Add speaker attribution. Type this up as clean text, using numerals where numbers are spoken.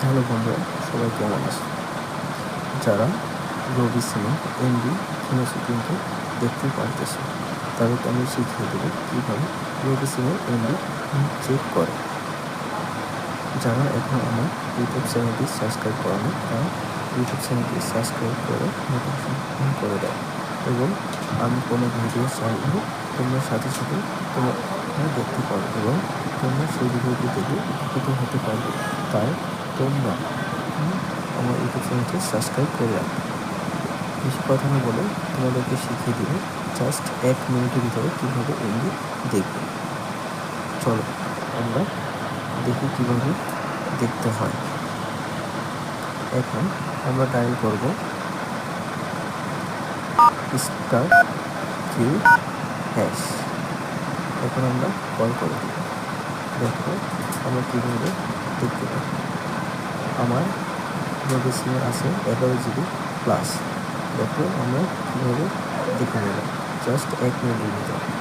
Speaker 1: Hello বন্ধুরা, সবাই কেমন আছে? যারা রবি সিমে এমবি কিনেছে কিন্তু দেখতে পারতেছে, তাদেরকে আমি শিখিয়ে দেবো কীভাবে রবি সিমের এমবি চেক করে। যারা এখন আমার ইউটিউব চ্যানেলটি সাবস্ক্রাইব করেনি, তারা ইউটিউব চ্যানেলটি সাবস্ক্রাইব করে নোটিফিকেশন অন করে দাও, এবং আমি কোনো ভিডিও ছাড়লে তোমরা সাথে সাথে তোমরা দেখতে পারো এবং তোমরা সেই ভিডিওটি দেখে উপকৃত হতে পারবে। তাই তোমরা আমার ইউটিউব চ্যানেলটি সাবস্ক্রাইব করে রাখবে। বেশি কথা না বলে তোমাদেরকে শিখিয়ে দেবো জাস্ট 1 মিনিটের ভিতরে কীভাবে এমবি দেখবে। চলো আমরা দেখি কীভাবে দেখতে হয়। এখন আমরা ডায়াল করব *3#। এখন আমরা কল করে দেব। দেখো আমরা কীভাবে দেখতে পাই। আমার রবি সিমে আছে 11 জিবি প্লাস। দেখো আমরা কীভাবে দেখে নিলাম জাস্ট 1 মিনিটের ভিতরে।